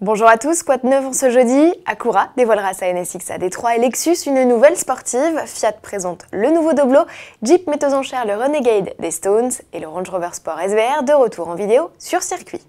Bonjour à tous, quoi de neuf en ce jeudi? Acura dévoilera sa NSX à Détroit et Lexus une nouvelle sportive. Fiat présente le nouveau Doblo, Jeep met aux enchères le Renegade des Stones et le Range Rover Sport SVR de retour en vidéo sur circuit.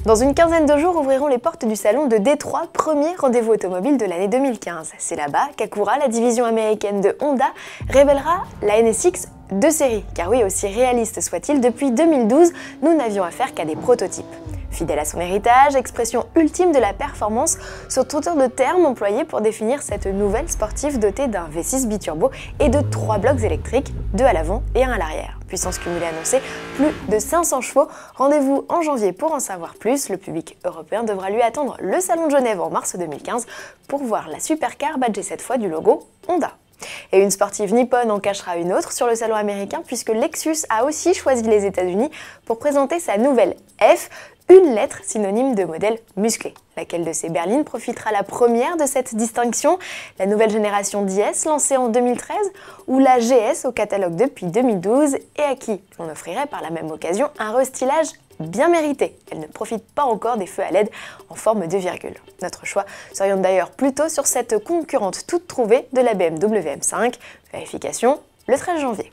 Dans une quinzaine de jours ouvriront les portes du salon de Détroit, premier rendez-vous automobile de l'année 2015. C'est là-bas qu'Acura, la division américaine de Honda, révélera la NSX de série. Car oui, aussi réaliste soit-il, depuis 2012, nous n'avions affaire qu'à des prototypes. Fidèle à son héritage, expression ultime de la performance, sont autant de termes employés pour définir cette nouvelle sportive dotée d'un V6 biturbo et de 3 blocs électriques, 2 à l'avant et 1 à l'arrière. Puissance cumulée annoncée, plus de 500 chevaux. Rendez-vous en janvier pour en savoir plus. Le public européen devra lui attendre le Salon de Genève en mars 2015 pour voir la supercar badgée cette fois du logo Honda. Et une sportive nippone en cachera une autre sur le salon américain puisque Lexus a aussi choisi les États-Unis pour présenter sa nouvelle F, une lettre synonyme de modèle musclé. Laquelle de ces berlines profitera la première de cette distinction? La nouvelle génération d'IS lancée en 2013 ou la GS au catalogue depuis 2012 et à qui on offrirait par la même occasion un restylage bien mérité. Elle ne profite pas encore des feux à LED en forme de virgule. Notre choix s'oriente d'ailleurs plutôt sur cette concurrente toute trouvée de la BMW M5. Vérification le 13 janvier.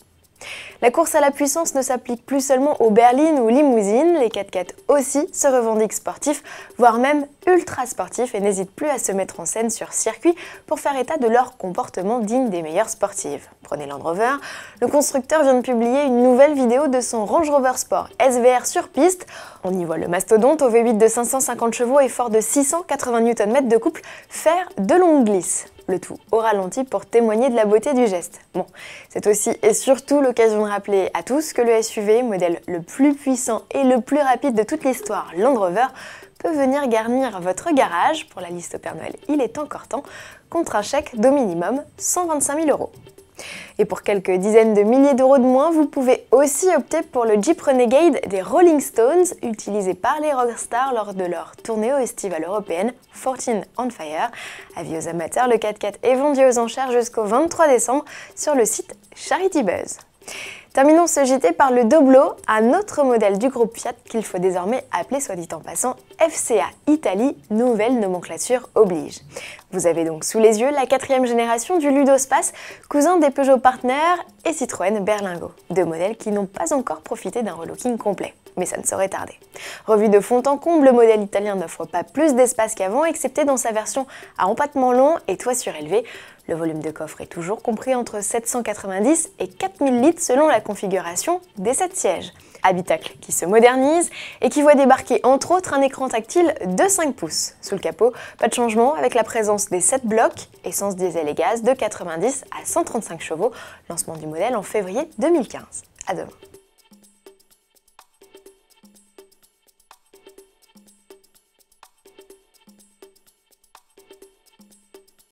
La course à la puissance ne s'applique plus seulement aux berlines ou limousines, les 4x4 aussi se revendiquent sportifs, voire même ultra sportifs et n'hésitent plus à se mettre en scène sur circuit pour faire état de leur comportement digne des meilleures sportives. Prenez Land Rover, le constructeur vient de publier une nouvelle vidéo de son Range Rover Sport SVR sur piste. On y voit le mastodonte au V8 de 550 chevaux et fort de 680 Nm de couple faire de longues glisses. Le tout au ralenti pour témoigner de la beauté du geste. Bon, c'est aussi et surtout l'occasion de rappeler à tous que le SUV, modèle le plus puissant et le plus rapide de toute l'histoire Land Rover, peut venir garnir votre garage. Pour la liste au Père Noël, il est encore temps, contre un chèque d'au minimum 125 000 €. Et pour quelques dizaines de milliers d'euros de moins, vous pouvez aussi opter pour le Jeep Renegade des Rolling Stones, utilisé par les rockstars lors de leur tournée estivale européenne 14 on Fire. Avis aux amateurs, le 4x4 est vendu aux enchères jusqu'au 23 décembre sur le site Charity Buzz. Terminons ce JT par le Doblo, un autre modèle du groupe Fiat qu'il faut désormais appeler, soit dit en passant, FCA Italie, nouvelle nomenclature oblige. Vous avez donc sous les yeux la 4e génération du Ludospace, cousin des Peugeot Partner et Citroën Berlingo, deux modèles qui n'ont pas encore profité d'un relooking complet. Mais ça ne saurait tarder. Revu de fond en comble, le modèle italien n'offre pas plus d'espace qu'avant, excepté dans sa version à empattement long et toit surélevé. Le volume de coffre est toujours compris entre 790 et 4000 litres selon la configuration des 7 sièges. Habitacle qui se modernise et qui voit débarquer entre autres un écran tactile de 5 pouces. Sous le capot, pas de changement avec la présence des 7 blocs, essence diesel et gaz de 90 à 135 chevaux, lancement du modèle en février 2015. À demain.